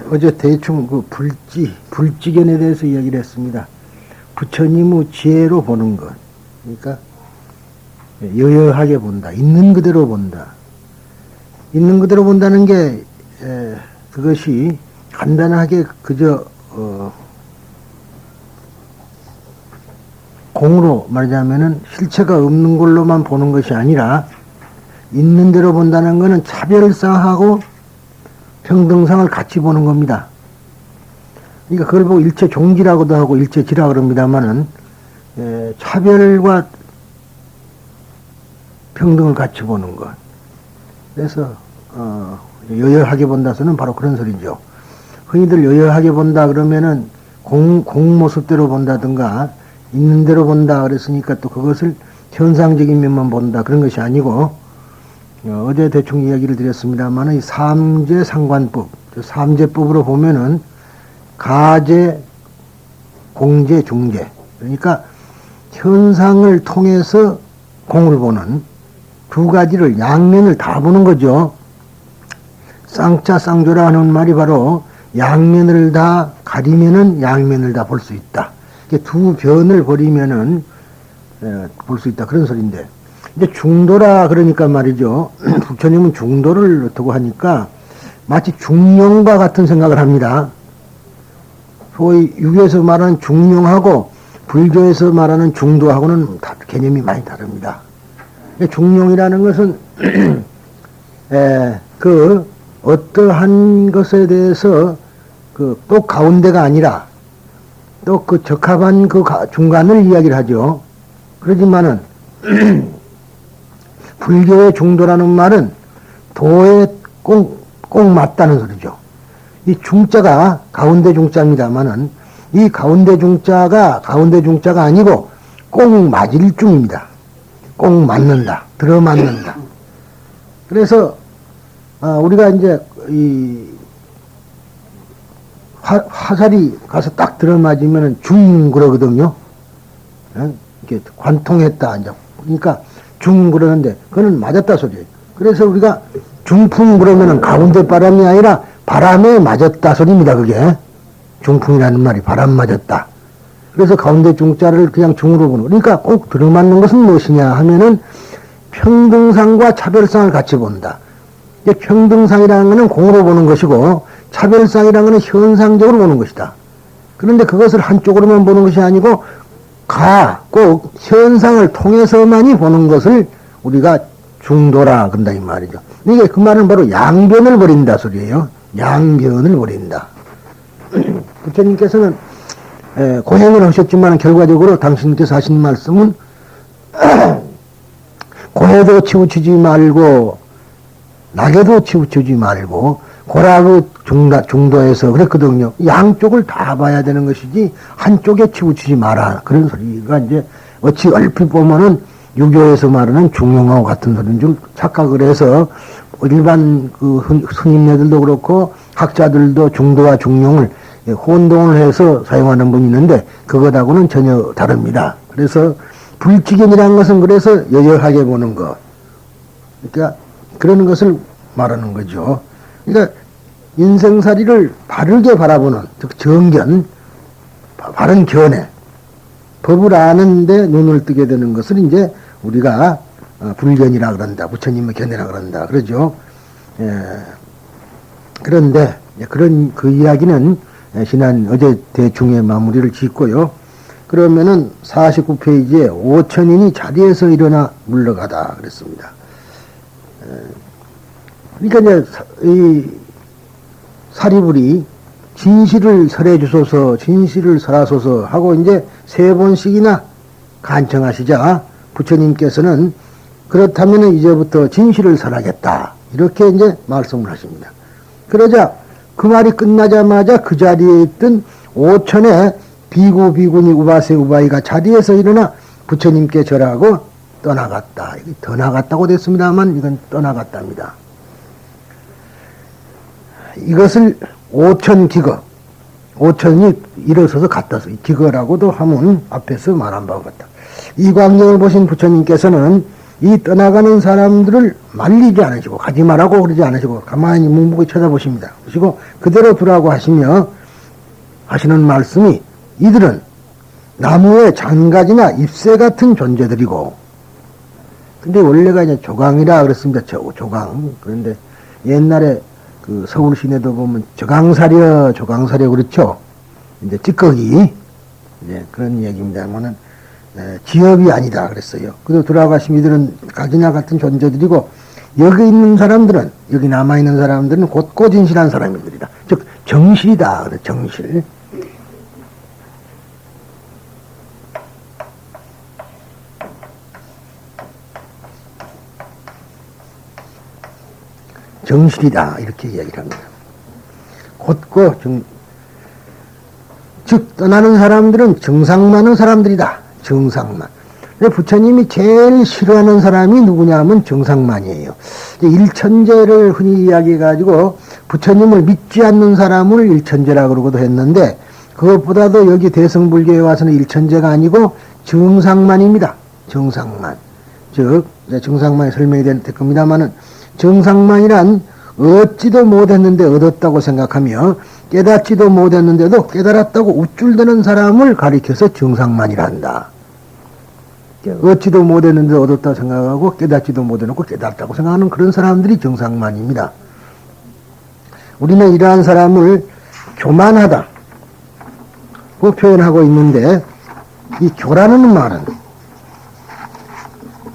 어제 대충 그 불지견에 대해서 이야기를 했습니다. 부처님의 지혜로 보는 것. 그러니까 여여하게 본다. 있는 그대로 본다. 있는 그대로 본다는 게 그것이 간단하게 그저 공으로 말하자면은 실체가 없는 걸로만 보는 것이 아니라 있는 대로 본다는 것은 차별상하고 평등상을 같이 보는 겁니다. 그러니까 그걸 보고 일체 종지라고도 하고 일체 지라 그럽니다만은 차별과 평등을 같이 보는 것. 그래서 여여하게 본다서는 바로 그런 소리죠. 흔히들 여여하게 본다 그러면은 공 모습대로 본다든가 있는 대로 본다 그랬으니까 또 그것을 현상적인 면만 본다 그런 것이 아니고 어제 대충 이야기를 드렸습니다만 이 삼재 상관법, 삼재법으로 보면은 가재, 공재, 중재, 그러니까 현상을 통해서 공을 보는 두 가지를 양면을 다 보는 거죠. 쌍자 쌍조라 하는 말이 바로 양면을 다 가리면은 양면을 다 볼 수 있다. 두 변을 버리면은 볼 수 있다 그런 소리인데 이제 중도라 그러니까 말이죠. 부처님은 중도를 두고 하니까 마치 중용과 같은 생각을 합니다. 소위 유교에서 말하는 중용하고 불교에서 말하는 중도하고는 개념이 많이 다릅니다. 중용이라는 것은 그 어떠한 것에 대해서 그 꼭 가운데가 아니라 또 그 적합한 그 중간을 이야기를 하죠. 그러지만은 불교의 중도라는 말은 도에 꼭 맞다는 소리죠. 이 중자가 가운데 중자입니다만은 이 가운데 중자가 아니고 꼭 맞을 중입니다. 꼭 맞는다. 들어맞는다. 그래서 우리가 이제 이 화살이 가서 딱 들어맞으면 중 그러거든요. 이렇게 관통했다. 이제 그러니까 중 그러는데 그거는 맞았다 소리예요. 그래서 우리가 중풍 그러면은 가운데 바람이 아니라 바람에 맞았다 소리입니다. 그게 중풍이라는 말이 바람 맞았다. 그래서 가운데 중자를 그냥 중으로 보는. 그러니까 꼭 들어맞는 것은 무엇이냐 하면은 평등상과 차별상을 같이 본다. 평등상이라는 것은 공으로 보는 것이고 차별상이라는 것은 현상적으로 보는 것이다. 그런데 그것을 한쪽으로만 보는 것이 아니고 꼭 현상을 통해서만이 보는 것을 우리가 중도라 그런다 이 말이죠. 이게 그 말은 바로 양변을 버린다 소리예요. 양변을 버린다. 부처님께서는 고행을 하셨지만 결과적으로 당신께서 하신 말씀은 고해도 치우치지 말고 낙에도 치우치지 말고 고락의 중도에서 그랬거든요. 양쪽을 다 봐야 되는 것이지 한쪽에 치우치지 마라. 그런 소리가 이제 어찌 얼핏 보면은 유교에서 말하는 중용하고 같은 소리인 줄 착각을 해서 일반 그 스님네들도 그렇고 학자들도 중도와 중용을 혼동을 해서 사용하는 분이 있는데 그것하고는 전혀 다릅니다. 그래서 불지견이라는 것은 그래서 여여하게 보는 것. 그러니까 그런 것을 말하는 거죠. 그러니까 인생살이를 바르게 바라보는 즉 정견, 바른 견해, 법을 아는데 눈을 뜨게 되는 것을 이제 우리가 불견이라 그런다. 부처님의 견해라 그런다. 그러죠. 그런데 그런 그 이야기는 지난 어제 대충의 마무리를 짓고요. 그러면은 49페이지에 5천인이 자리에서 일어나 물러가다 그랬습니다. 그러니까 이제 이 사리불이 진실을 설해 주소서, 진실을 설하소서 하고 이제 3번씩이나 간청하시자 부처님께서는 그렇다면 이제부터 진실을 설하겠다 이렇게 이제 말씀을 하십니다. 그러자 그 말이 끝나자마자 그 자리에 있던 5천의 비구 비구니 우바세 우바이가 자리에서 일어나 부처님께 절하고 떠나갔다. 더 나갔다고 됐습니다만 이건 떠나갔답니다. 이것을 5천 기거, 5천이 일어서서 갔다. 기거라고도 하면 앞에서 말한 바와 같다. 이 광경을 보신 부처님께서는 이 떠나가는 사람들을 말리지 않으시고 가지 말라고 그러지 않으시고 가만히 묵묵히 쳐다보십니다. 그리고 그대로 두라고 하시며 하시는 말씀이 이들은 나무의 장가지나 잎새 같은 존재들이고, 근데 원래가 이제 조강이라 그랬습니다. 조강. 그런데 옛날에 그 서울 시내도 보면 조강사려 그렇죠. 이제 찌꺼기. 이제 그런 얘기입니다만은 지업이 아니다 그랬어요. 그래서 돌아가신 이들은 가지나 같은 존재들이고, 여기 있는 사람들은, 여기 남아있는 사람들은 곧고 진실한 사람들이다. 즉 정실이다. 그래, 정실. 정실이다. 이렇게 이야기를 합니다. 곧고 즉 떠나는 사람들은 정상만한 사람들이다. 정상만. 근데 부처님이 제일 싫어하는 사람이 누구냐면 정상만이에요. 일천제를 흔히 이야기해가지고 부처님을 믿지 않는 사람을 일천제라 그러고도 했는데, 그것보다도 여기 대성불교에 와서는 일천제가 아니고 정상만입니다. 정상만. 즉 정상만이 설명이 될 겁니다만은, 정상만이란 얻지도 못했는데 얻었다고 생각하며 깨닫지도 못했는데도 깨달았다고 우쭐대는 사람을 가리켜서 정상만이라 한다. 얻지도 못했는데 얻었다고 생각하고 깨닫지도 못해놓고 깨달았다고 생각하는 그런 사람들이 정상만입니다. 우리는 이러한 사람을 교만하다 그 표현하고 있는데, 이 교라는 말은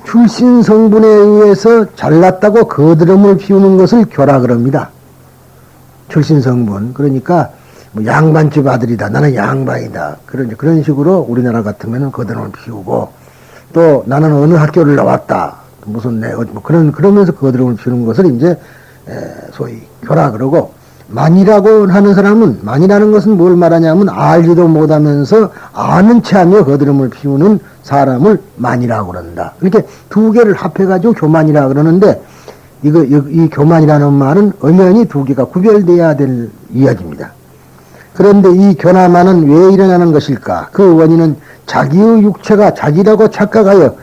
출신 성분에 의해서 잘났다고 거드름을 피우는 것을 교라 그럽니다. 출신 성분. 그러니까 뭐 양반집 아들이다. 나는 양반이다. 그런 식으로 우리나라 같으면 거드름을 피우고, 또 나는 어느 학교를 나왔다. 무슨 뭐 그러면서 거드름을 피우는 것을 이제 소위 교라 그러고, 만이라고 하는 사람은, 만이라는 것은 뭘 말하냐면 알지도 못하면서 아는 체하며 거드름을 피우는 사람을 만이라고 그런다. 그렇게 두 개를 합해가지고 교만이라 그러는데, 이 교만이라는 말은 엄연히 두 개가 구별돼야 될 이야기입니다. 그런데 이 교만은 왜 일어나는 것일까? 그 원인은 자기의 육체가 자기라고 착각하여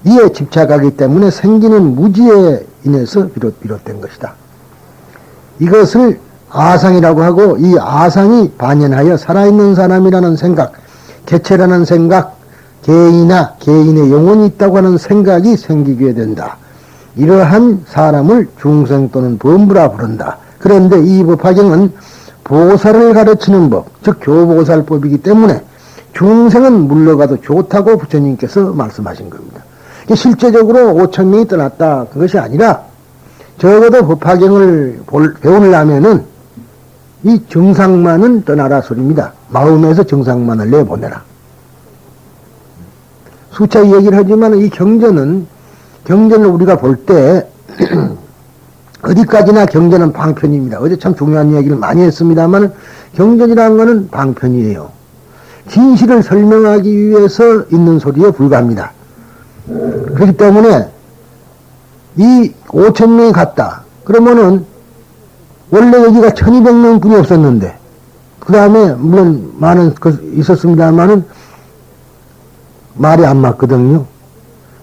이에 집착하기 때문에 생기는 무지에 인해서 비롯된 것이다. 이것을 아상이라고 하고, 이 아상이 반연하여 살아있는 사람이라는 생각, 개체라는 생각, 개인의 영혼이 있다고 하는 생각이 생기게 된다. 이러한 사람을 중생 또는 범부라 부른다. 그런데 이 법화경은 보살을 가르치는 법, 즉 교보살법이기 때문에 중생은 물러가도 좋다고 부처님께서 말씀하신 겁니다. 실제적으로 5,000명이 떠났다, 그것이 아니라 적어도 법화경을 배우려면은 이 정상만은 떠나라 소리입니다. 마음에서 정상만을 내보내라. 수차 얘기를 하지만 이 경전을 우리가 볼 때 어디까지나 경전은 방편입니다. 어제 참 중요한 이야기를 많이 했습니다만, 경전이라는 것은 방편이에요. 진실을 설명하기 위해서 있는 소리에 불과합니다. 그렇기 때문에 이 5,000명이 갔다 그러면은 원래 여기가 1,200명 뿐이 없었는데, 그 다음에 물론 많은 있었습니다만은 말이 안 맞거든요.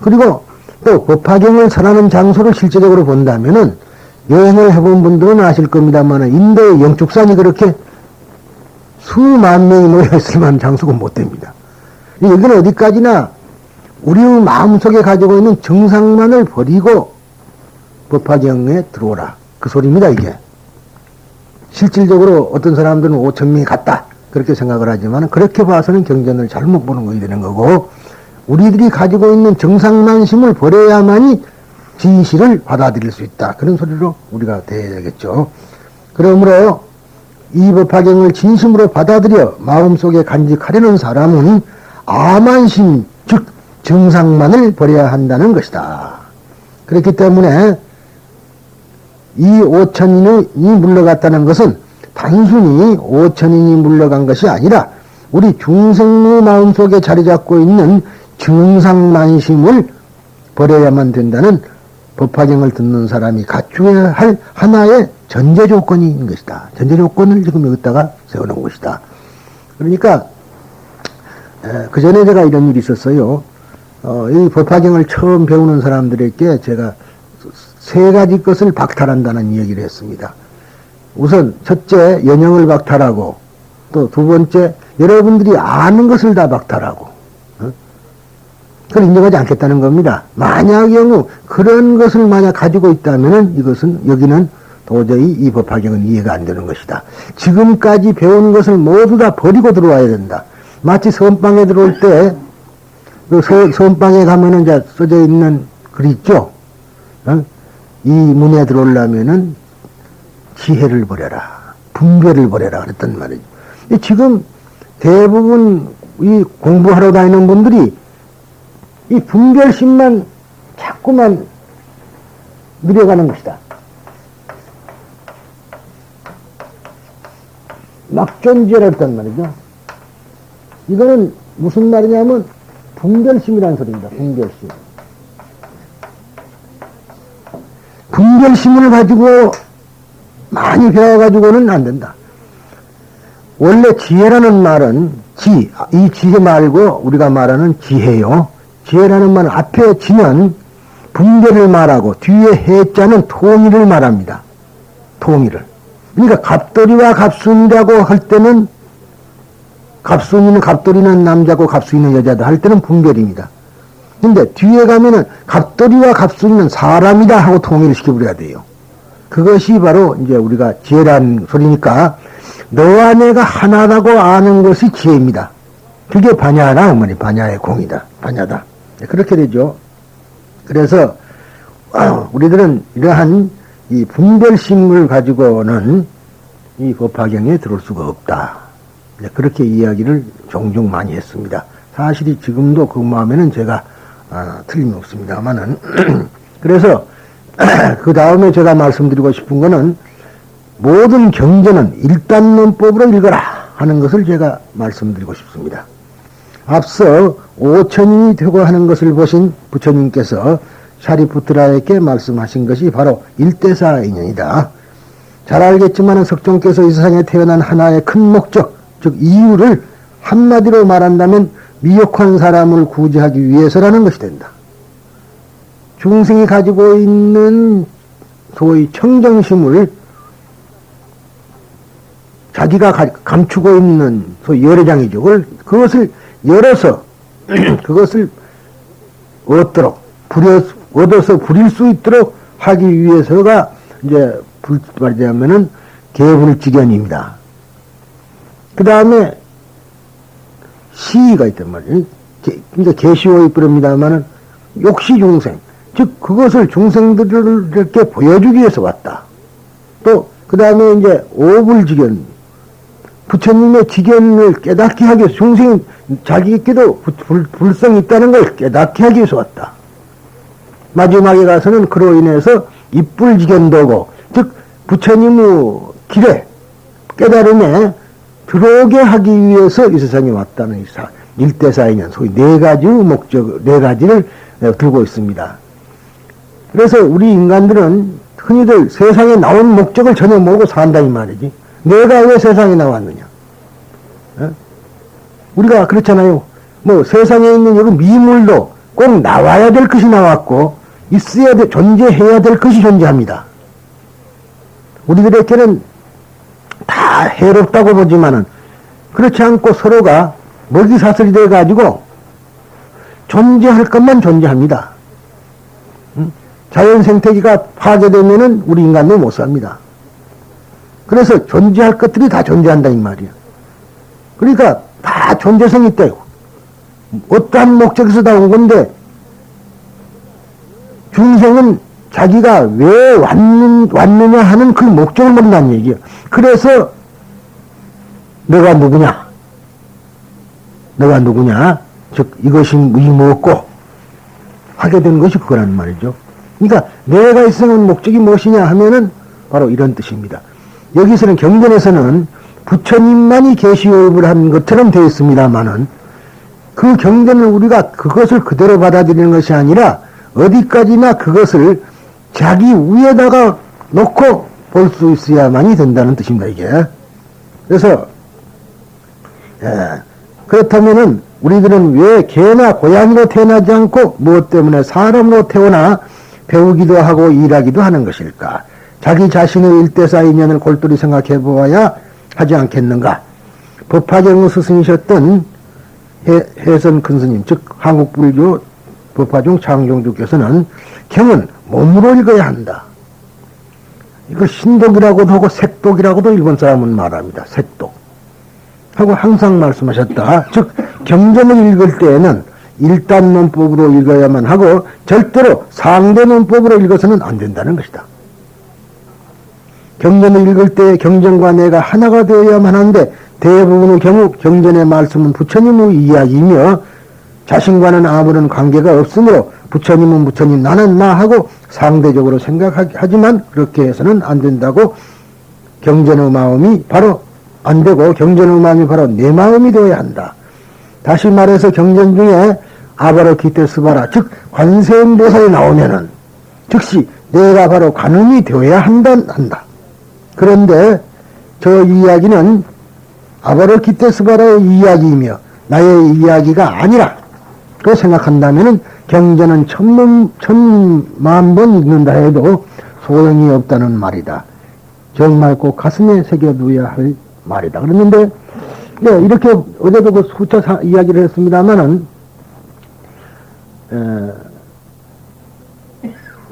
그리고 또 법화경을 설하는 장소를 실제적으로 본다면은, 여행을 해본 분들은 아실 겁니다만은 인도의 영축산이 그렇게 수만 명이 모여있을 만한 장소가 못 됩니다. 여기는 어디까지나 우리의 마음속에 가지고 있는 정상만을 버리고 법화경에 들어오라, 그 소리입니다. 이게 실질적으로 어떤 사람들은 5,000명이 갔다 그렇게 생각을 하지만, 그렇게 봐서는 경전을 잘못 보는 것이 되는 거고, 우리들이 가지고 있는 정상만심을 버려야만이 진실을 받아들일 수 있다, 그런 소리로 우리가 대해야겠죠. 그러므로 이 법화경을 진심으로 받아들여 마음속에 간직하려는 사람은 아만심, 즉 정상만을 버려야 한다는 것이다. 그렇기 때문에 이 5,000인이 물러갔다는 것은 단순히 5,000인이 물러간 것이 아니라 우리 중생의 마음속에 자리 잡고 있는 정상만심을 버려야만 된다는 법화경을 듣는 사람이 갖추어야 할 하나의 전제 조건이 있는 것이다. 전제 조건을 지금 여기다가 세워놓은 것이다. 그러니까 그 전에 제가 이런 일이 있었어요. 이 법화경을 처음 배우는 사람들에게 제가 세 가지 것을 박탈한다는 얘기를 했습니다. 우선 첫째 연영을 박탈하고 또 두 번째 여러분들이 아는 것을 다 박탈하고 그걸 인정하지 않겠다는 겁니다. 만약 경우 그런 것을 만약 가지고 있다면은 이것은 여기는 도저히 이 법화경은 이해가 안 되는 것이다. 지금까지 배운 것을 모두 다 버리고 들어와야 된다. 마치 선방에 들어올 때 그 선방에 가면은 이제 써져 있는 글 있죠. 이 문에 들어오려면은 지혜를 버려라, 분별을 버려라 그랬단 말이죠. 지금 대부분 이 공부하러 다니는 분들이 이 분별심만 자꾸만 누려가는 것이다. 막존재라 했단 말이죠. 이거는 무슨 말이냐면 분별심이라는 소리입니다. 분별심. 분별심을 가지고 많이 배워가지고는 안 된다. 원래 지혜라는 말은 이 지혜 말고 우리가 말하는 지혜요. 지혜라는 말은 앞에 지는 분별을 말하고 뒤에 해자는 통일을 말합니다. 통일을. 그러니까 갑돌이와 갑순이라고 할 때는 갑순이는 갑돌이는 남자고 갑순이는 여자다 할 때는 분별입니다. 근데 뒤에 가면은 갑돌이와 갑순이는 사람이다 하고 통일을 시켜버려야 돼요. 그것이 바로 이제 우리가 지혜라는 소리니까 너와 내가 하나라고 아는 것이 지혜입니다. 그게 반야라 어머니 반야의 공이다. 반야다. 그렇게 되죠. 그래서 우리들은 이러한 이 분별심을 가지고는 이 법화경에 들어올 수가 없다. 그렇게 이야기를 종종 많이 했습니다. 사실이 지금도 그 마음에는 제가 틀림없습니다만은 그래서 그 다음에 제가 말씀드리고 싶은 거는 모든 경전은 일단론법으로 읽어라 하는 것을 제가 말씀드리고 싶습니다. 앞서 5천인이 되고 하는 것을 보신 부처님께서 샤리푸트라에게 말씀하신 것이 바로 일대사인연이다. 잘 알겠지만 석종께서 이 세상에 태어난 하나의 큰 목적, 즉 이유를 한마디로 말한다면 미혹한 사람을 구제하기 위해서라는 것이 된다. 중생이 가지고 있는 소위 청정심을 자기가 감추고 있는 소위 열애장이죠. 그것을 열어서 그것을 얻어서 부릴 수 있도록 하기 위해서가 이제 말하자면은 개불직견입니다. 그 다음에 시가 있단 말이에요. 그러니까 개시호의 뿌립니다만은 욕시 중생, 즉 그것을 중생들에게 보여주기 위해서 왔다. 또 그 다음에 이제 오불직견, 부처님의 직견을 깨닫게 하기 위해서 중생이 자기에게도 불성이 있다는 걸 깨닫게 하기 위해서 왔다. 마지막에 가서는 그로 인해서 입불직견도고, 즉 부처님의 길에 깨달음에 들어오게 하기 위해서 이 세상에 왔다는 일대사인연, 소위 네 가지 목적, 네 가지를 들고 있습니다. 그래서 우리 인간들은 흔히들 세상에 나온 목적을 전혀 모르고 산다 이 말이지. 내가 왜 세상에 나왔느냐? 우리가 그렇잖아요. 뭐 세상에 있는 여기 미물도 꼭 나와야 될 것이 나왔고 있어야 돼, 존재해야 될 것이 존재합니다. 우리들에게는 다 해롭다고 보지만은 그렇지 않고 서로가 먹이사슬이 돼가지고 존재할 것만 존재합니다. 자연 생태계가 파괴되면은 우리 인간도 못 삽니다. 그래서 존재할 것들이 다 존재한다 이 말이야. 그러니까 다 존재성이 있대요. 어떠한 목적에서 다 온 건데 중생은 자기가 왜 왔느냐 하는 그 목적을 모른다는 얘기야. 그래서 너가 누구냐? 너가 누구냐? 즉 이것이 무엇고 하게 된 것이 그거라는 말이죠. 그러니까 내가 있으면 목적이 무엇이냐 하면은 바로 이런 뜻입니다. 여기서는 경전에서는 부처님만이 계시호흡을 한 것처럼 되어 있습니다만은 그 경전을 우리가 그것을 그대로 받아들이는 것이 아니라 어디까지나 그것을 자기 위에다가 놓고 볼 수 있어야만이 된다는 뜻입니다, 이게. 그래서, 그렇다면은 우리들은 왜 개나 고양이로 태어나지 않고 무엇 때문에 사람으로 태어나 배우기도 하고 일하기도 하는 것일까? 자기 자신의 일대사 인연을 골똘히 생각해 보아야 하지 않겠는가? 법화경 스승이셨던 해선 큰스님, 즉 한국불교 법화종 창종주께서는 경은 몸으로 읽어야 한다. 이걸 신독이라고도 하고 색독이라고도 일본 사람은 말합니다. 색독. 하고 항상 말씀하셨다. 즉 경전을 읽을 때에는 일단 문법으로 읽어야만 하고 절대로 상대 문법으로 읽어서는 안 된다는 것이다. 경전을 읽을 때 경전과 내가 하나가 되어야만 하는데 대부분의 경우 경전의 말씀은 부처님의 이야기이며 자신과는 아무런 관계가 없으므로 부처님은 부처님 나는 나 하고 상대적으로 생각하지만 그렇게 해서는 안 된다고 경전의 마음이 바로 안 되고 경전의 마음이 바로 내 마음이 되어야 한다. 다시 말해서 경전 중에 아바로키테스바라 즉 관세음보살이 나오면은 즉시 내가 바로 관음이 되어야 한다. 그런데 저 이야기는 아바로키테스바라의 이야기이며 나의 이야기가 아니라 또 생각한다면은 경전은 천만 번 읽는다 해도 소용이 없다는 말이다. 정말 꼭 가슴에 새겨두어야 할 말이다. 그랬는데 네, 이렇게 어제도 그 수차 이야기를 했습니다만은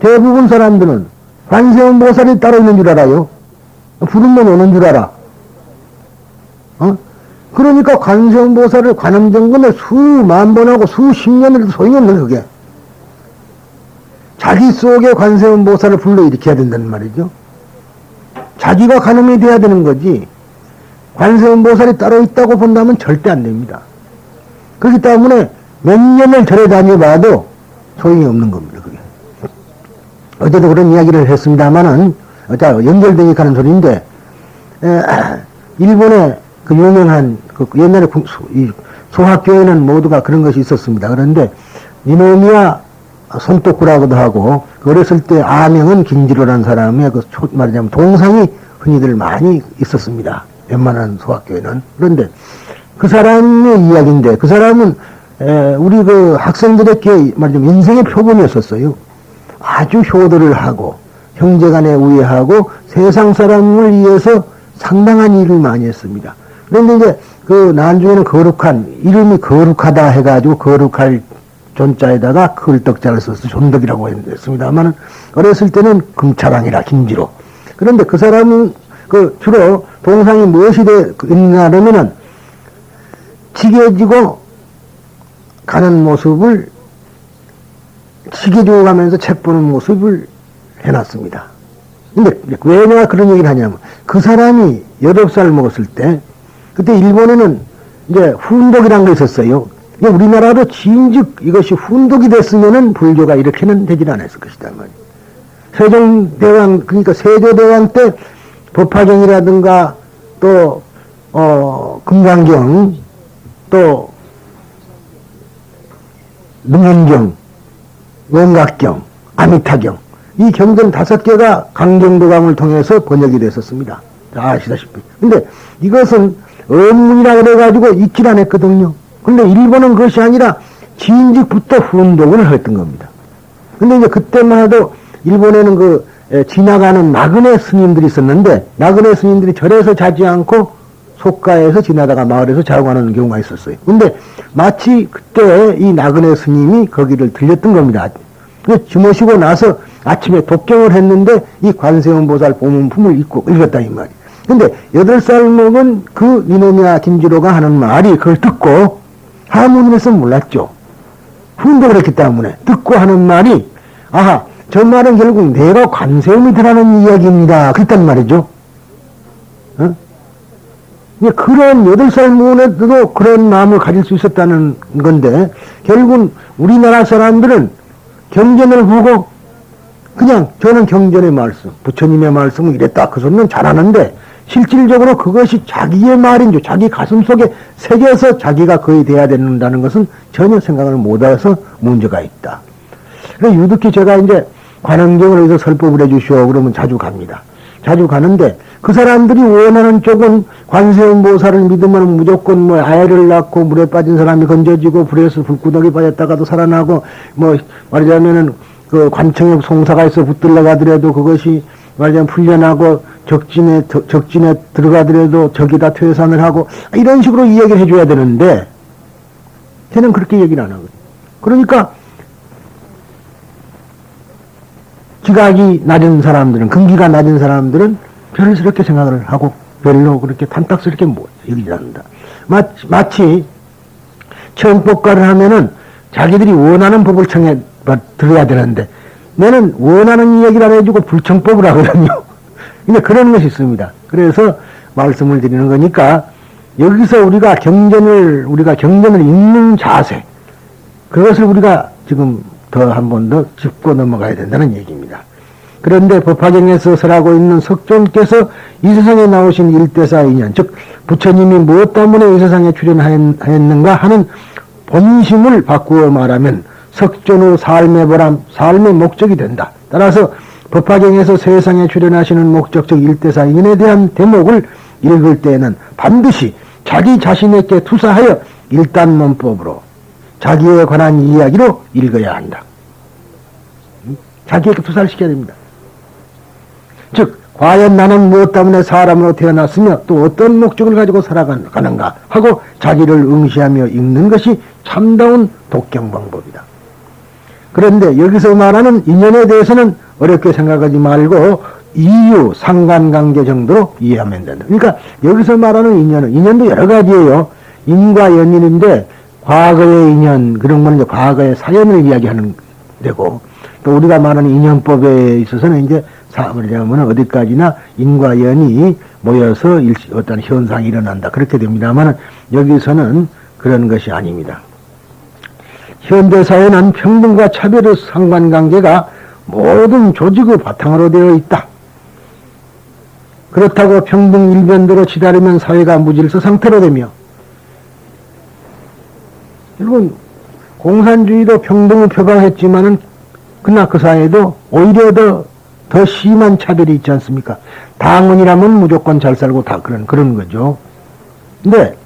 대부분 사람들은 관세음보살이 따로 있는 줄 알아요. 부르면 오는 줄 알아. 그러니까 관세음보살을 관음정금에 수만 번 하고 수십 년을 소용이 없는 그게. 자기 속에 관세음보살을 불러일으켜야 된다는 말이죠. 자기가 관음이 돼야 되는 거지. 관세음보살이 따로 있다고 본다면 절대 안 됩니다. 그렇기 때문에 몇 년을 절에 다녀봐도 소용이 없는 겁니다. 그게. 어제도 그런 이야기를 했습니다만은 연결되니까 하는 소리인데 일본의 그 유명한 그 옛날에 소학교에는 모두가 그런 것이 있었습니다. 그런데 니노미야 손토쿠라고도 하고 어렸을 때 아명은 긴지로라는 사람의 그 말하자면 동상이 흔히들 많이 있었습니다. 웬만한 소학교에는. 그런데 그 사람의 이야기인데 그 사람은 우리 그 학생들에게 말하자면 인생의 표본이었었어요. 아주 효도를 하고 형제간에 우애하고 세상 사람을 위해서 상당한 일을 많이 했습니다. 그런데 이제 그 나중에는 거룩한 이름이 거룩하다 해가지고 거룩할 존자에다가 걸떡자를 써서 존덕이라고 했습니다만 어렸을 때는 금차랑이라 김지로. 그런데 그 사람은 그 주로 동상이 무엇이 있느냐 하면은 지게지고 가는 모습을 지게지고 가면서 책 보는 모습을 해놨습니다. 근데 왜 내가 그런 얘기를 하냐면 그 사람이 8살 먹었을 때 그때 일본에는 이제 훈독이라는 게 있었어요. 우리나라도 진즉 이것이 훈독이 됐으면은 불교가 이렇게는 되질 않았을 것이다 말이에요. 세종대왕 그러니까 세조대왕 때 법화경이라든가 또 금강경 또 능현경 원각경 아미타경 이 경전 5개가 강경도감을 통해서 번역이 됐었습니다. 아시다시피. 근데 이것은 언문이라 그래가지고 읽질 않았거든요. 근데 일본은 그것이 아니라 진즉부터 훈독을 했던 겁니다. 근데 이제 그때만 해도 일본에는 그 지나가는 나그네 스님들이 있었는데 나그네 스님들이 절에서 자지 않고 속가에서 지나다가 마을에서 자고 가는 경우가 있었어요. 근데 마치 그때 이 나그네 스님이 거기를 들렸던 겁니다. 그 주무시고 나서 아침에 독경을 했는데 이 관세음보살 보문품을 읽었다 이 말이에요. 근데 8살 먹은 그 니노미야 김지로가 하는 말이 그걸 듣고 한문에서 몰랐죠. 훈독을 했기 때문에 듣고 하는 말이 아하 저 말은 결국 내가 관세음이 되라는 이야기입니다. 그랬단 말이죠. 그런 8살 먹은애도 그런 마음을 가질 수 있었다는 건데 결국은 우리나라 사람들은 경전을 보고 그냥 저는 경전의 말씀, 부처님의 말씀은 이랬다 그 소리는 잘하는데 실질적으로 그것이 자기의 말인 줄 자기 가슴 속에 새겨서 자기가 거의 돼야 된다는 것은 전혀 생각을 못해서 문제가 있다. 그래서 유득히 제가 이제 관음경을 여기서 설법을 해주시오 그러면 자주 갑니다. 자주 가는데 그 사람들이 원하는 쪽은 관세음보살을 믿으면 무조건 뭐 아이를 낳고 물에 빠진 사람이 건져지고 불에서 불구덩이 빠졌다가도 살아나고 뭐 말하자면은 그 관청에 송사가 있어 붙들러 가더라도 그것이 말하자면 풀려나고 적진에 들어가더라도 저기다 퇴산을 하고 이런 식으로 이야기를 해줘야 되는데 걔는 그렇게 얘기를 안 하거든요. 그러니까 지각이 낮은 사람들은, 근기가 낮은 사람들은 별스럽게 생각을 하고 별로 그렇게 탐탁스럽게 얘기를 한다. 마치 청법가를 하면은 자기들이 원하는 법을 청해 들어야 되는데 너는 원하는 얘기를 안 해주고 불청법을 하거든요. 근데 그런 것이 있습니다. 그래서 말씀을 드리는 거니까 여기서 우리가 경전을 읽는 자세, 그것을 우리가 지금 더 한 번 더 짚고 넘어가야 된다는 얘기입니다. 그런데 법화경에서 설하고 있는 석존께서 이 세상에 나오신 일대사 인연, 즉 부처님이 무엇 때문에 이 세상에 출연하였는가 하는 본심을 바꾸어 말하면 석존의 삶의 보람, 삶의 목적이 된다. 따라서 법화경에서 세상에 출연하시는 목적적 일대사 인연에 대한 대목을 읽을 때에는 반드시 자기 자신에게 투사하여 일단론법으로 자기에 관한 이야기로 읽어야 한다. 자기에게 투사를 시켜야 됩니다. 즉 과연 나는 무엇 때문에 사람으로 태어났으며 또 어떤 목적을 가지고 살아가는가 하고 자기를 응시하며 읽는 것이 참다운 독경 방법이다. 그런데 여기서 말하는 인연에 대해서는 어렵게 생각하지 말고 이유, 상관관계 정도로 이해하면 된다. 그러니까 여기서 말하는 인연도 여러 가지예요. 인과 연인인데 과거의 인연, 그런 거는 이제 과거의 사연을 이야기하는 데고, 또 우리가 말하는 인연법에 있어서는 이제 말하자면 어디까지나 인과 연이 모여서 어떤 현상이 일어난다. 그렇게 됩니다만 여기서는 그런 것이 아닙니다. 현대사회는 평등과 차별의 상관관계가 모든 조직의 바탕으로 되어 있다. 그렇다고 평등 일변도로 치달으면 사회가 무질서 상태로 되며, 여러분 공산주의도 평등을 표방했지만은 그러나 그 사회에도 오히려 더 심한 차별이 있지 않습니까? 당원이라면 무조건 잘 살고 다 그런 거죠. 근데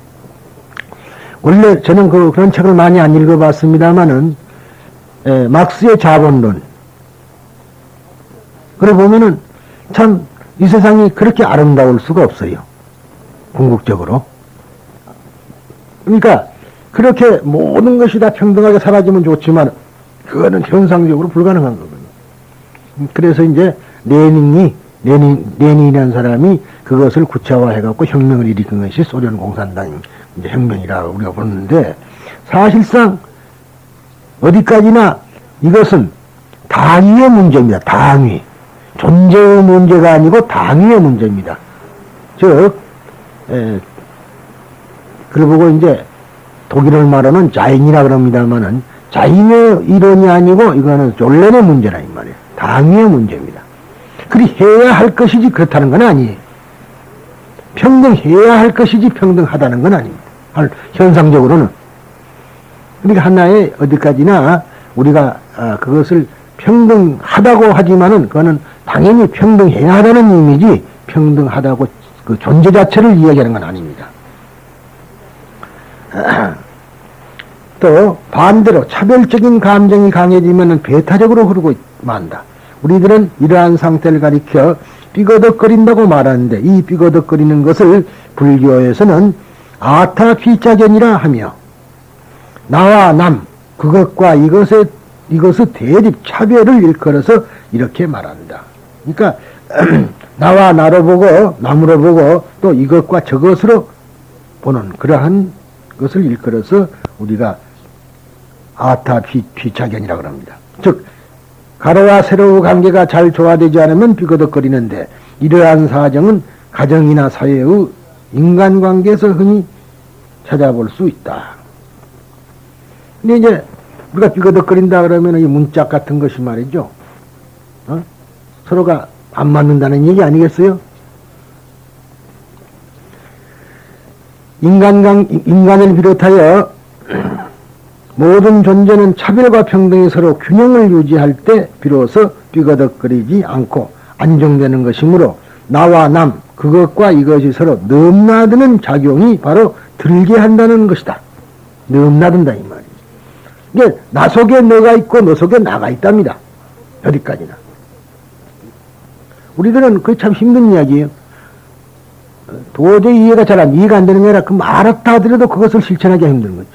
원래 저는 그런 책을 많이 안 읽어봤습니다만은 막스의 자본론, 그래 보면은 참 이 세상이 그렇게 아름다울 수가 없어요. 궁극적으로. 그러니까 그렇게 모든 것이 다 평등하게 사라지면 좋지만 그거는 현상적으로 불가능한 거거든요. 그래서 이제 레닌이라는 사람이 그것을 구체화해갖고 혁명을 일으킨 것이 소련 공산당 이제 혁명이라고 우리가 보는데, 사실상 어디까지나 이것은 당위의 문제입니다. 당위. 존재의 문제가 아니고 당위의 문제입니다. 즉, 그걸 보고 이제 독일을 말하는 자인이라 그럽니다만은 자인의 이론이 아니고 이거는 졸렌의 문제라 이 말이에요. 당위의 문제입니다. 그리 해야 할 것이지 그렇다는 건 아니에요. 평등해야 할 것이지 평등하다는 건 아닙니다. 현상적으로는. 그러니까 하나의 어디까지나 우리가 그것을 평등하다고 하지만은 그거는 당연히 평등해야 하다는 의미지 평등하다고 그 존재 자체를 이야기하는 건 아닙니다. 또 반대로 차별적인 감정이 강해지면 배타적으로 흐르고 만다. 우리들은 이러한 상태를 가리켜 삐거덕거린다고 말하는데, 이 삐거덕거리는 것을 불교에서는 아타피자견이라 하며, 나와 남, 그것과 이것의 대립 차별을 일컬어서 이렇게 말한다. 그러니까 나와 나로 보고 남으로 보고 또 이것과 저것으로 보는 그러한 것을 일컬어서 우리가 아타피자견이라고 합니다. 즉 가로와 세로의 관계가 잘 조화되지 않으면 삐거덕거리는데, 이러한 사정은 가정이나 사회의 인간관계에서 흔히 찾아볼 수 있다. 근데 이제 우리가 삐거덕거린다 그러면 이 문짝 같은 것이 말이죠. 서로가 안 맞는다는 얘기 아니겠어요? 인간을 비롯하여 모든 존재는 차별과 평등이 서로 균형을 유지할 때 비로소 삐거덕거리지 않고 안정되는 것이므로 나와 남, 그것과 이것이 서로 넘나드는 작용이 바로 들게 한다는 것이다. 넘나든다 이 말이에요. 이게 나 속에 너가 있고 너 속에 나가 있답니다. 어디까지나. 우리들은 그게 참 힘든 이야기예요. 도저히 이해가 안 되는 게 아니라 그 말았다 하더라도 그것을 실천하기가 힘든 거죠.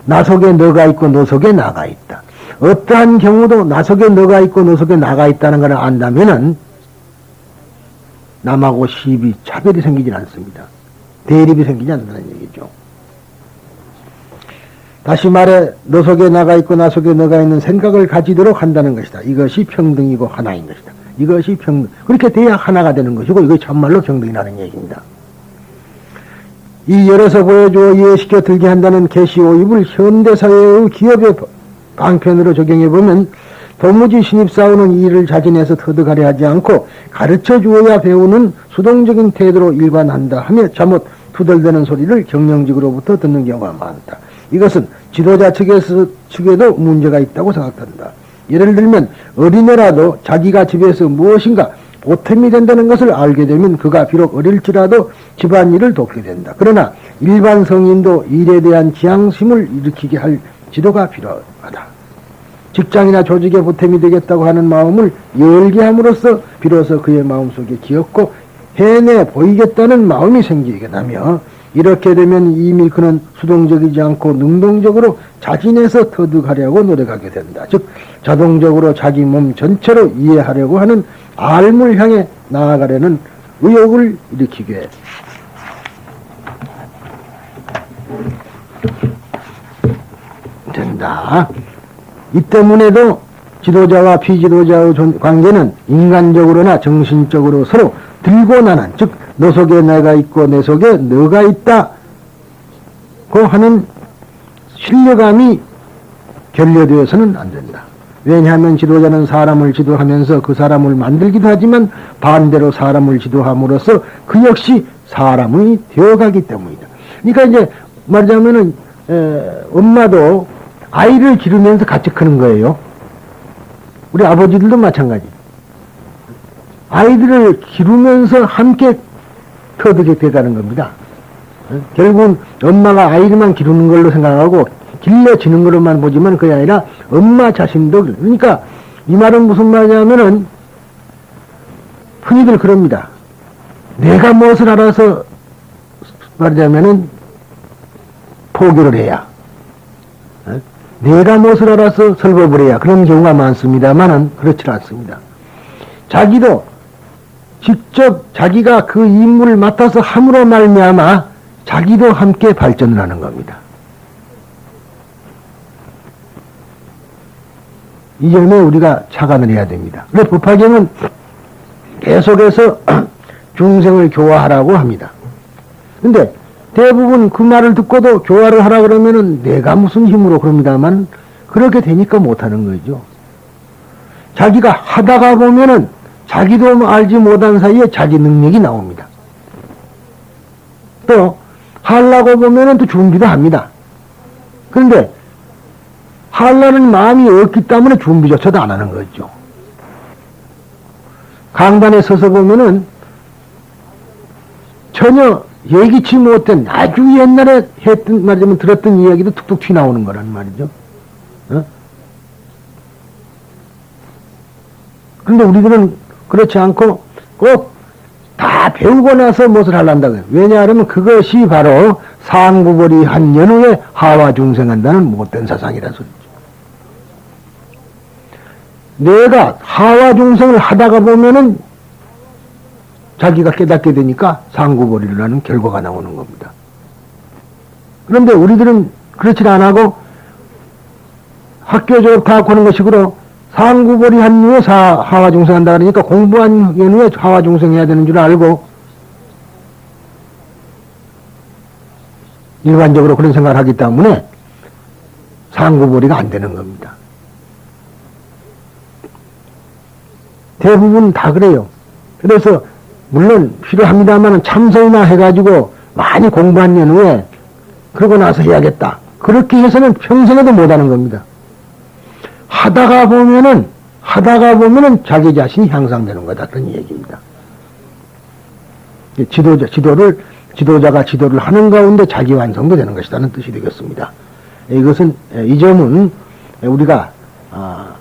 나 속에 너가 있고 너 속에 나가 있다. 어떠한 경우도 나 속에 너가 있고 너 속에 나가 있다는 걸 안다면은 남하고 시비, 차별이 생기질 않습니다. 대립이 생기지 않는다는 얘기죠. 다시 말해 너 속에 나가 있고 나 속에 너가 있는 생각을 가지도록 한다는 것이다. 이것이 평등이고 하나인 것이다. 이것이 평등. 그렇게 돼야 하나가 되는 것이고 이것이 참말로 평등이라는 얘기입니다. 이 열어서 보여주어 이해시켜 들게 한다는 계시오입을 현대사회의 기업의 방편으로 적용해보면 도무지 신입사원은 이 일을 자진해서 터득하려 하지 않고 가르쳐 주어야 배우는 수동적인 태도로 일관한다 하며 잘못 투덜대는 소리를 경영직으로부터 듣는 경우가 많다. 이것은 지도자 측에도 문제가 있다고 생각한다. 예를 들면 어린애라도 자기가 집에서 무엇인가 보탬이 된다는 것을 알게 되면 그가 비록 어릴지라도 집안일을 돕게 된다. 그러나 일반 성인도 일에 대한 지향심을 일으키게 할 지도가 필요하다. 직장이나 조직에 보탬이 되겠다고 하는 마음을 열게 함으로써 비로소 그의 마음속에 기었고 해내 보이겠다는 마음이 생기게 되며 이렇게 되면 이미 그는 수동적이지 않고 능동적으로 자진해서 터득하려고 노력하게 된다. 즉 자동적으로 자기 몸 전체로 이해하려고 하는 알물 향해 나아가려는 의욕을 일으키게 된다. 이 때문에도 지도자와 피지도자의 관계는 인간적으로나 정신적으로 서로 들고 나는, 즉 너 속에 내가 있고 내 속에 너가 있다고 하는 신뢰감이 결여되어서는 안 된다. 왜냐하면 지도자는 사람을 지도하면서 그 사람을 만들기도 하지만 반대로 사람을 지도함으로써 그 역시 사람이 되어가기 때문이다. 그러니까 이제 말하자면은 엄마도 아이를 기르면서 같이 크는 거예요. 우리 아버지들도 마찬가지. 아이들을 기르면서 함께 터득이 돼가는 겁니다. 결국은 엄마가 아이들만 기르는 걸로 생각하고 길러지는 걸로만 보지만 그게 아니라 엄마 자신도. 그러니까 이 말은 무슨 말이냐면은 흔히들 그럽니다. 내가 무엇을 알아서 말하자면은 포교를 해야, 내가 무엇을 알아서 설법을 해야, 그런 경우가 많습니다만은 그렇지 않습니다. 자기도 직접 자기가 그 임무를 맡아서 함으로 말미암아 자기도 함께 발전을 하는 겁니다. 이 점에 우리가 착안을 해야 됩니다. 그래서 법화경은 계속해서 중생을 교화하라고 합니다. 근데 대부분 그 말을 듣고도 교화를 하라 그러면은 내가 무슨 힘으로 그럽니다만 그렇게 되니까 못하는 거죠. 자기가 하다가 보면은 자기도 알지 못한 사이에 자기 능력이 나옵니다. 또 하려고 보면은 또 준비도 합니다. 그런데 하려는 마음이 없기 때문에 준비조차도 안 하는 거죠. 강단에 서서 보면은 전혀 예기치 못한 아주 옛날에 했던 말이면 들었던 이야기도 툭툭 튀나오는 거란 말이죠. 그런데 우리들은 그렇지 않고 꼭 다 배우고 나서 무엇을 하려한다고요. 왜냐하면 그것이 바로 상구벌이 한 연후에 하와 중생한다는 못된 사상이라 소리죠. 내가 하와 중생을 하다가 보면은 자기가 깨닫게 되니까 상구벌이를 하는 결과가 나오는 겁니다. 그런데 우리들은 그렇지 않고 학교 졸업하고 하는 것이므로 상구벌이 한 후에 하와 중생한다 그러니까 공부한 후에 하와 중생해야 되는 줄 알고 일반적으로 그런 생각을 하기 때문에 상구벌이가 안 되는 겁니다. 대부분 다 그래요. 그래서 물론 필요합니다만 참선이나 해가지고 많이 공부한 후에 그러고 나서 해야겠다. 그렇게 해서는 평생에도 못하는 겁니다. 하다가 보면은 자기 자신이 향상되는 거다. 그런 얘기입니다. 지도자가 지도를 하는 가운데 자기 완성도 되는 것이라는 뜻이 되겠습니다. 이것은, 이 점은 우리가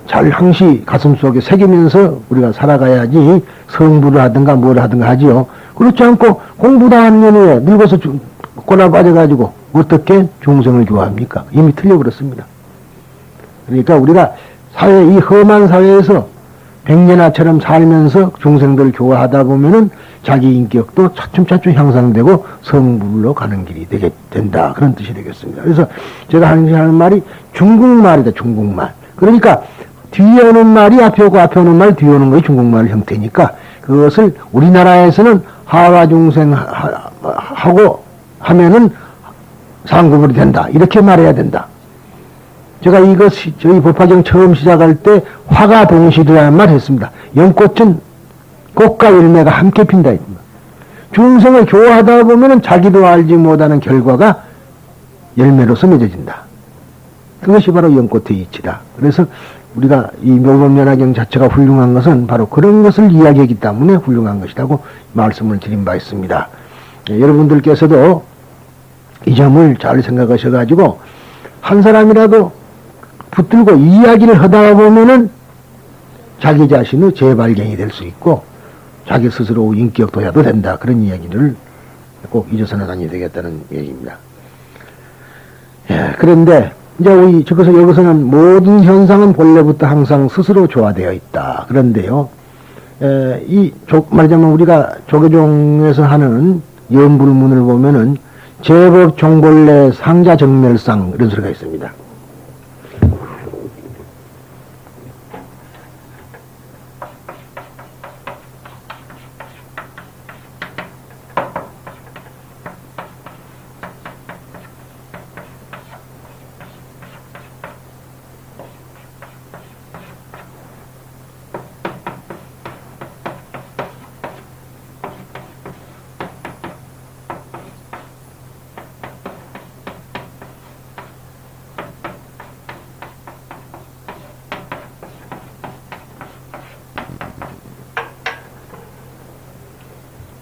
잘 항시 가슴속에 새기면서 우리가 살아가야지 성부를 하든가 뭘 하든가 하지요. 그렇지 않고 공부 다 하는 년에 늙어서 꼬나 빠져가지고 어떻게 중생을 교화합니까? 이미 틀려버렸습니다. 그러니까 우리가 이 험한 사회에서 백년아처럼 살면서 중생들을 교화하다 보면은 자기 인격도 차츰차츰 향상되고 성불로 가는 길이 된다. 그런 뜻이 되겠습니다. 그래서 제가 하는 말이 중국말이다, 중국말. 그러니까 뒤에 오는 말이 앞에 오고 앞에 오는 말이 뒤에 오는 것이 중국말 형태니까 그것을 우리나라에서는 하와 중생하고 하면은 상급으로 된다. 이렇게 말해야 된다. 제가 저희 법화경 처음 시작할 때 화가 동시라는 말 했습니다. 연꽃은 꽃과 열매가 함께 핀다. 중생을 교화하다 보면은 자기도 알지 못하는 결과가 열매로서 맺어진다. 그것이 바로 연꽃의 이치다. 그래서 우리가 이 묘법연화경 자체가 훌륭한 것은 바로 그런 것을 이야기하기 때문에 훌륭한 것이라고 말씀을 드린 바 있습니다. 여러분들께서도 이 점을 잘 생각하셔가지고 한 사람이라도 붙들고 이야기를 하다 보면은 자기 자신의 재발견이 될 수 있고 자기 스스로 인격 도야도 된다. 그런 이야기를 꼭 잊어서는 아니 되겠다는 얘기입니다. 그런데 이제 여기서는 모든 현상은 본래부터 항상 스스로 조화되어 있다. 그런데요, 말하자면 우리가 조계종에서 하는 연불문을 보면은 제법 종본래 상자 정멸상 이런 소리가 있습니다.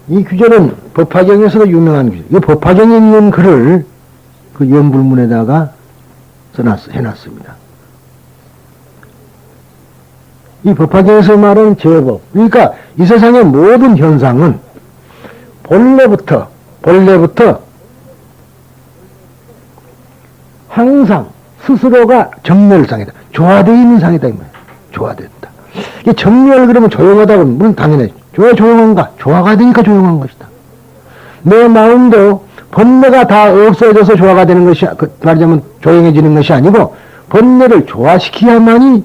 이 규절은 법화경에서도 유명한 규절. 이 법화경에 있는 글을 그 연불문에다가 해놨습니다. 이 법화경에서 말하는 제법. 그러니까 이 세상의 모든 현상은 본래부터 항상 스스로가 정멸상이다. 조화되어 있는 상이다. 조화됐다. 이게 정멸 그러면 조용하다고 물론 당연해. 왜 조용한가? 조화가 되니까 조용한 것이다. 내 마음도 번뇌가 다 없어져서 조화가 되는 것이, 말하자면 조용해지는 것이 아니고, 번뇌를 조화시켜야만이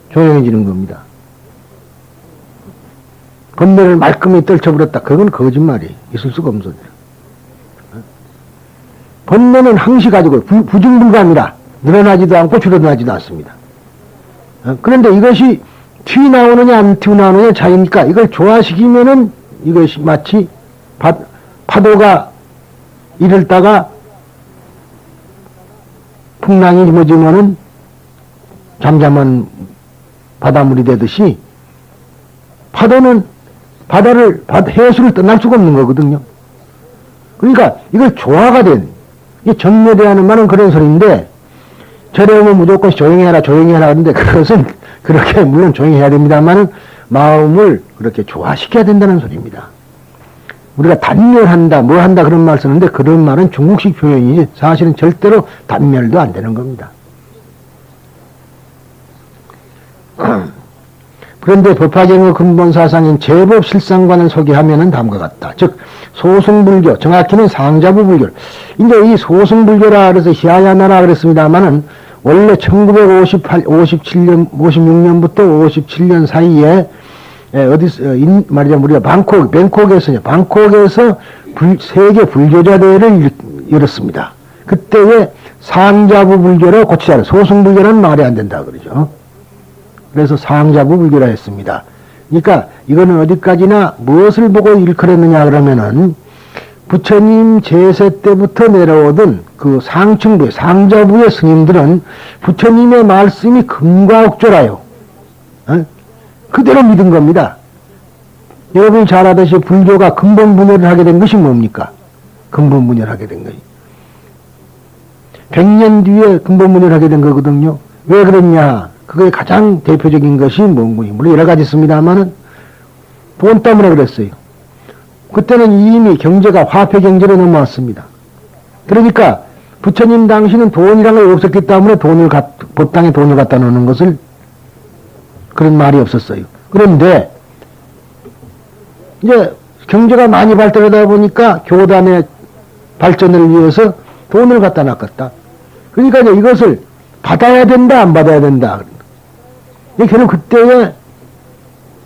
조용해지는 겁니다. 번뇌를 말끔히 떨쳐버렸다. 그건 거짓말이 있을 수가 없는 소리야. 번뇌는 항시 가지고 부중불감이라 늘어나지도 않고 줄어나지도 않습니다. 그런데 이것이 튀어나오느냐 안 튀어나오느냐 차이니까 이걸 조화시키면은 이것이 마치 파도가 이럴다가 풍랑이 멎으면은 잠잠한 바닷물이 되듯이 파도는 해수를 떠날 수가 없는 거거든요. 그러니까 이걸 조화가 이게 정멸이라는 말은 그런 소리인데 절에 오면 무조건 조용히 해라 하는데 그것은 그렇게 물론 조용히 해야 됩니다만은 마음을 그렇게 조화시켜야 된다는 소리입니다. 우리가 단멸한다, 뭐 한다 그런 말 쓰는데 그런 말은 중국식 표현이지 사실은 절대로 단멸도 안 되는 겁니다. 그런데 법화경의 근본 사상인 제법 실상관을 소개하면은 다음과 같다. 즉 소승불교, 정확히는 상자부 불교. 이제 이 소승불교라 그래서 히아야나라 그랬습니다만은 원래 1957년, 56년부터 57년 사이에 말하자면 우리가 방콕에서 세계 불교자 대회를 열었습니다. 그때에 상자부 불교로 고치자. 소승불교라는 말이 안 된다 그러죠. 그래서 상자부 불교라 했습니다. 그러니까 이거는 어디까지나 무엇을 보고 일컬었느냐 그러면은 부처님 제세 때부터 내려오던 그 상층부의 상자부의 스님들은 부처님의 말씀이 금과옥조라요. 그대로 믿은 겁니다. 여러분이 잘 아듯이 불교가 근본 분열을 하게 된 것이 뭡니까? 근본 분열하게 된 것이. 100년 뒤에 근본 분열하게 된 거거든요. 왜 그랬냐? 그거의 가장 대표적인 것이 뭔군이. 물론 여러 가지 있습니다만은 돈 때문에 그랬어요. 그때는 이미 경제가 화폐 경제로 넘어왔습니다. 그러니까 부처님 당시는 돈이라는 게 없었기 때문에 법당에 돈을 갖다 놓는 것을 그런 말이 없었어요. 그런데 이제 경제가 많이 발달하다 보니까 교단의 발전을 위해서 돈을 갖다 놨겠다. 그러니까 이제 이것을 받아야 된다, 안 받아야 된다. 결국 그때에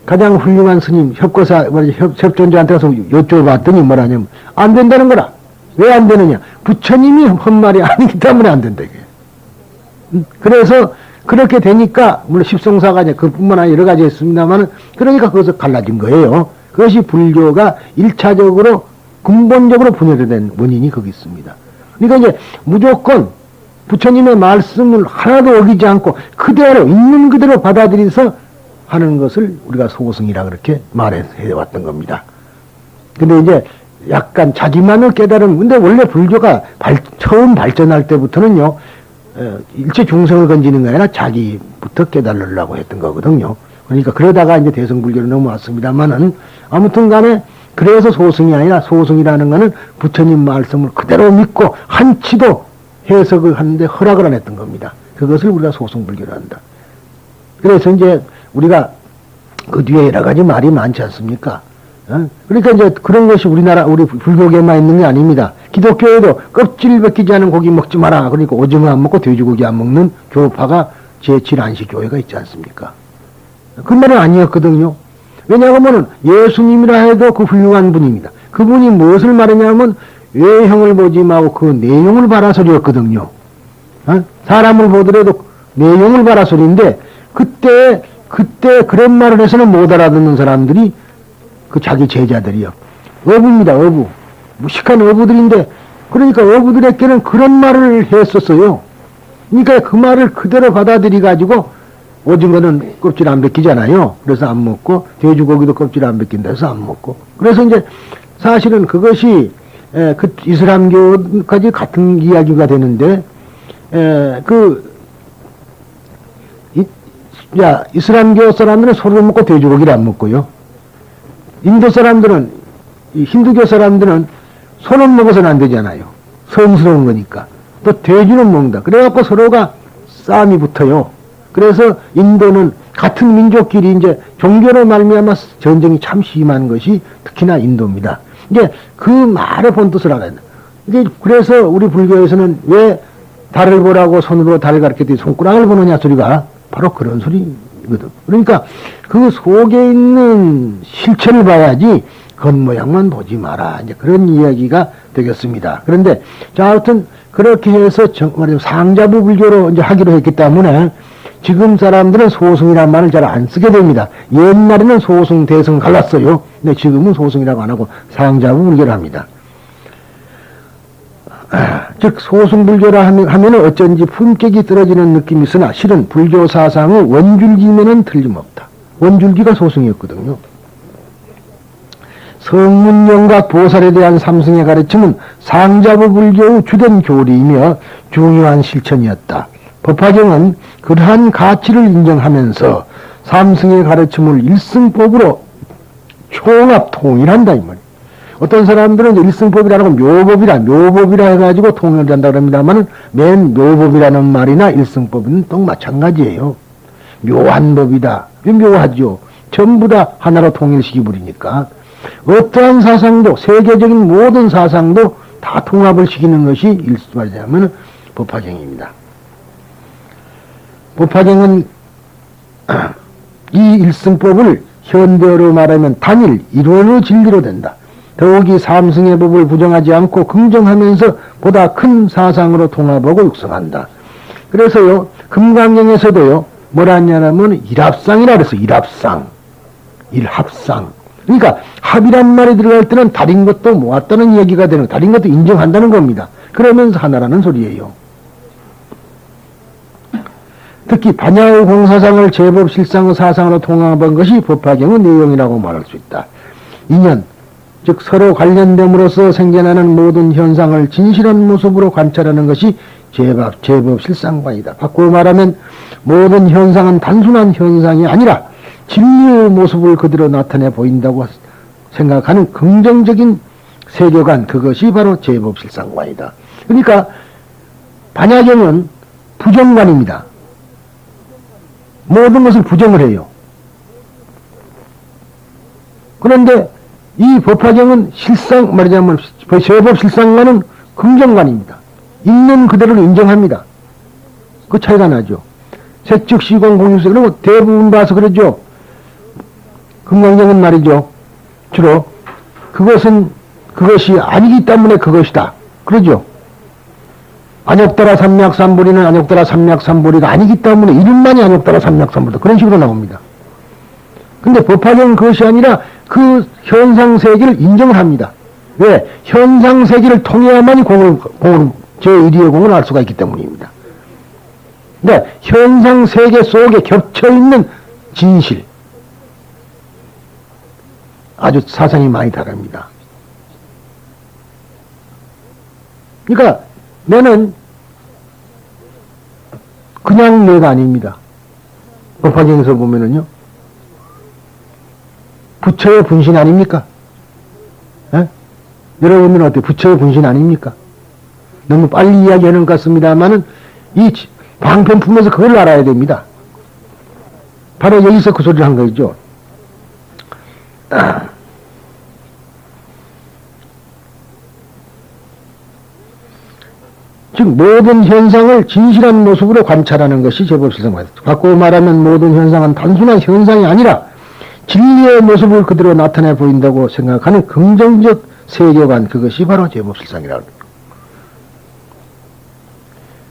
가장 훌륭한 스님, 협존자한테 가서 여쭤봤더니 뭐라냐면, 안 된다는 거라. 왜 안 되느냐? 부처님이 한 말이 아니기 때문에 안 된다, 이게. 그래서 그렇게 되니까, 물론 십성사가 이제 그뿐만 아니라 여러 가지 있습니다만, 그러니까 거기서 갈라진 거예요. 그것이 불교가 1차적으로, 근본적으로 분열된 원인이 거기 있습니다. 그러니까 이제 무조건 부처님의 말씀을 하나도 어기지 않고 그대로, 있는 그대로 받아들여서 하는 것을 우리가 소승이라 그렇게 말해왔던 겁니다. 근데 이제 약간 자기만을 깨달은, 근데 원래 불교가 처음 발전할 때부터는요, 일체 중생을 건지는 게 아니라 자기부터 깨달으려고 했던 거거든요. 그러니까 그러다가 이제 대성불교로 넘어왔습니다만은, 아무튼 간에 그래서 소승이 아니라 소승이라는 거는 부처님 말씀을 그대로 믿고 한치도 해석을 하는데 허락을 안 했던 겁니다. 그것을 우리가 소승불교로 한다. 그래서 이제 우리가 그 뒤에 여러 가지 말이 많지 않습니까? 그러니까 이제 그런 것이 우리 불교계만 있는 게 아닙니다. 기독교에도 껍질 벗기지 않은 고기 먹지 마라. 그러니까 오징어 안 먹고 돼지고기 안 먹는 교파가 제7안식교회가 있지 않습니까? 그 말은 아니었거든요. 왜냐하면 예수님이라 해도 그 훌륭한 분입니다. 그분이 무엇을 말하냐면 외형을 보지 말고 그 내용을 봐라 소리였거든요. 사람을 보더라도 내용을 봐라 소리인데 그때 그런 말을 해서는 못 알아듣는 사람들이 그 자기 제자들이요. 어부입니다, 어부. 무식한 어부들인데, 그러니까 어부들에게는 그런 말을 했었어요. 그러니까 그 말을 그대로 받아들여가지고, 오징어는 껍질 안 벗기잖아요. 그래서 안 먹고, 돼지고기도 껍질 안 벗긴다 해서 안 먹고. 그래서 이제 사실은 그것이, 그 이슬람교까지 같은 이야기가 되는데, 이슬람교 사람들은 소를 먹고 돼지고기를 안 먹고요. 인도 사람들은, 힌두교 사람들은 소는 먹어서는 안 되잖아요. 성스러운 거니까. 또 돼지는 먹는다. 그래갖고 서로가 싸움이 붙어요. 그래서 인도는 같은 민족끼리 이제 종교로 말미암아 전쟁이 참 심한 것이 특히나 인도입니다. 이제 그 말의 본뜻을 알아야 된다. 이제 그래서 우리 불교에서는 왜 달을 보라고 손으로 달을 가르쳤더니 손가락을 보느냐 소리가 바로 그런 소리거든. 그러니까 그 속에 있는 실체를 봐야지 겉모양만 보지 마라. 이제 그런 이야기가 되겠습니다. 그런데 자, 아무튼 그렇게 해서 말이죠. 상자부 불교로 이제 하기로 했기 때문에 지금 사람들은 소승이라는 말을 잘 안 쓰게 됩니다. 옛날에는 소승, 대승 갈랐어요. 근데 지금은 소승이라고 안 하고 상자부 불교를 합니다. 즉 소승불교라 하면은 어쩐지 품격이 떨어지는 느낌이 있으나 실은 불교 사상의 원줄기면은 틀림없다. 원줄기가 소승이었거든요. 성문영각 보살에 대한 삼승의 가르침은 상자부 불교의 주된 교리이며 중요한 실천이었다. 법화경은 그러한 가치를 인정하면서 삼승의 가르침을 일승법으로 총합 통일한다 이 말이에요. 어떤 사람들은 일승법이라는 건 묘법이라 해가지고 통일을 한다 그럽니다만은 맨 묘법이라는 말이나 일승법은 또 마찬가지예요. 묘한 법이다. 묘하죠. 전부 다 하나로 통일시키 버리니까 어떠한 사상도 세계적인 모든 사상도 다 통합을 시키는 것이 말하자면 법화경입니다. 법화경은 이 일승법을 현대어로 말하면 단일 일원의 진리로 된다. 더욱이 삼승의 법을 부정하지 않고 긍정하면서 보다 큰 사상으로 통합하고 육성한다. 그래서요, 금강경에서도요, 뭐라 하냐면 일합상이라 그래서 일합상, 일합상. 그러니까 합이란 말이 들어갈 때는 다른 것도 모았다는 얘기가 되는, 다른 것도 인정한다는 겁니다. 그러면서 하나라는 소리예요. 특히 반야의 공사상을 제법 실상의 사상으로 통합한 것이 법화경의 내용이라고 말할 수 있다. 인연, 즉 서로 관련됨으로써 생겨나는 모든 현상을 진실한 모습으로 관찰하는 것이 제법 실상관이다. 바꾸어 말하면 모든 현상은 단순한 현상이 아니라 진리의 모습을 그대로 나타내 보인다고 생각하는 긍정적인 세계관, 그것이 바로 제법 실상관이다. 그러니까 반야경은 부정관입니다. 모든 것을 부정을 해요. 그런데 이 법화경은 말하자면 제법 실상관은 긍정관입니다. 있는 그대로를 인정합니다. 그 차이가 나죠. 색즉 시공 공유세, 그리고 대부분 봐서 그러죠. 금강경은 말이죠. 주로 그것이 아니기 때문에 그것이다. 그러죠. 안욕따라 삼맥삼보리는 안욕따라 삼맥삼보리가 아니기 때문에 이름만이 안욕따라 삼맥삼보리다. 그런 식으로 나옵니다. 근데 법화경은 그것이 아니라 그 현상세계를 인정을 합니다. 왜? 현상세계를 통해야만이 제1위의 공을 알 수가 있기 때문입니다. 근데 현상세계 속에 겹쳐있는 진실, 아주 사상이 많이 다릅니다. 그러니까 내는 그냥 내가 아닙니다. 법화경에서 보면은요, 부처의 분신 아닙니까? 에? 여러분들은 어때요? 부처의 분신 아닙니까? 너무 빨리 이야기하는 것 같습니다만은 이 방편품에서 그걸 알아야 됩니다. 바로 여기서 그 소리를 한 거죠. 즉 모든 현상을 진실한 모습으로 관찰하는 것이 제법 실상관이다. 바꾸어 말하면 모든 현상은 단순한 현상이 아니라 진리의 모습을 그대로 나타내 보인다고 생각하는 긍정적 세계관, 그것이 바로 제법 실상이라고 합니다.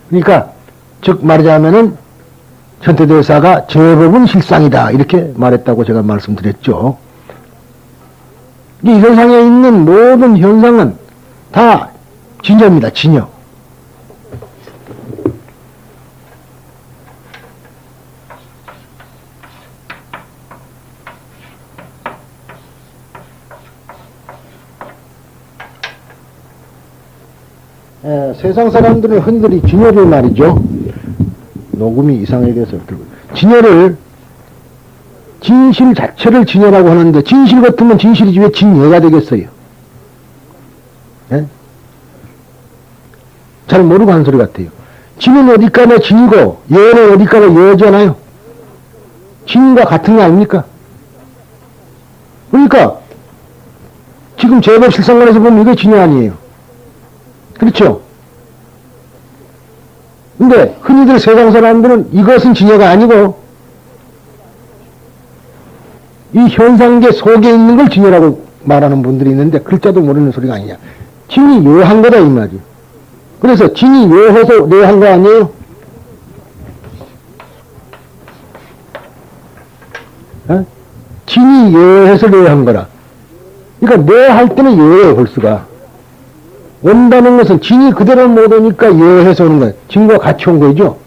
그러니까 즉 말하자면은 천태대사가 제법은 실상이다 이렇게 말했다고 제가 말씀드렸죠. 이 세상에 있는 모든 현상은 다 진여입니다. 진여. 세상 사람들은 흔히 진여를 말이죠. 녹음이 이상하게 돼서 진여를 진실 자체를 진여라고 하는데 진실 같으면 진실이지 왜 진여가 되겠어요? 네? 잘 모르고 한 소리 같아요. 진은 어디까나 진이고 여는 어디까나 여잖아요. 진과 같은 거 아닙니까? 그러니까 지금 제법 실상관에서 보면 이게 진여 아니에요. 그렇죠? 근데 흔히들 세상 사람들은 이것은 진여가 아니고 이 현상계 속에 있는 걸 진여라고 말하는 분들이 있는데 글자도 모르는 소리가 아니냐. 진이 요한 거다 이 말이에요. 그래서 진이 요해서 내한 거 아니에요? 어? 진이 요해서 내한 거라. 그러니까 내할 때는 요해요 볼수가. 온다는 것은 진이 그대로 못 오니까 여해서 오는 거예요. 진과 같이 온 거죠.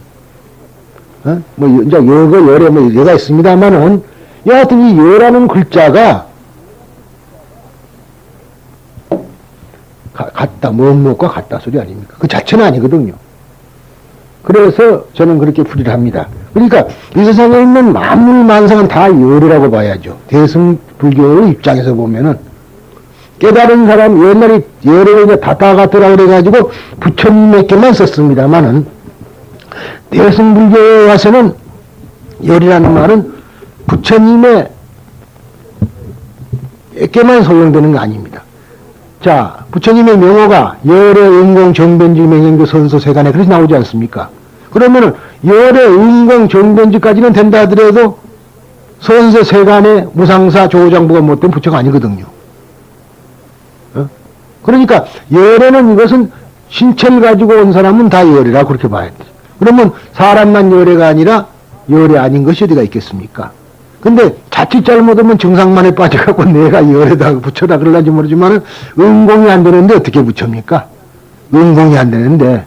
어? 뭐, 이제 여거, 열에 뭐, 여가 있습니다만은, 여하튼 이 여라는 글자가, 같다, 무엇과 같다 소리 아닙니까? 그 자체는 아니거든요. 그래서 저는 그렇게 풀이를 합니다. 그러니까 이 세상에 있는 만물 만상은 다 열이라고 봐야죠. 대승불교의 입장에서 보면은, 깨달은 사람, 옛날에 열을 이제 다타가토라 그래가지고 부처님에게만 썼습니다만은, 대승불교에 와서는 열이라는 말은 부처님에게만 소용되는 거 아닙니다. 자, 부처님의 명호가 열의 은공 정변지 명행교 선서 세간에 그렇게 나오지 않습니까? 그러면은 열의 은공 정변지까지는 된다 하더라도 선서 세간에 무상사 조장부가 못된 부처가 아니거든요. 그러니까 열에는 이것은 신체를 가지고 온 사람은 다 열이라 그렇게 봐야 돼. 그러면 사람만 열애가 아니라 열애 아닌 것이 어디가 있겠습니까? 근데 자칫 잘못하면 정상만에 빠져갖고 내가 열애다 부처다 그러려지 모르지만은 은공이 안 되는데 어떻게 부처입니까? 은공이 안 되는데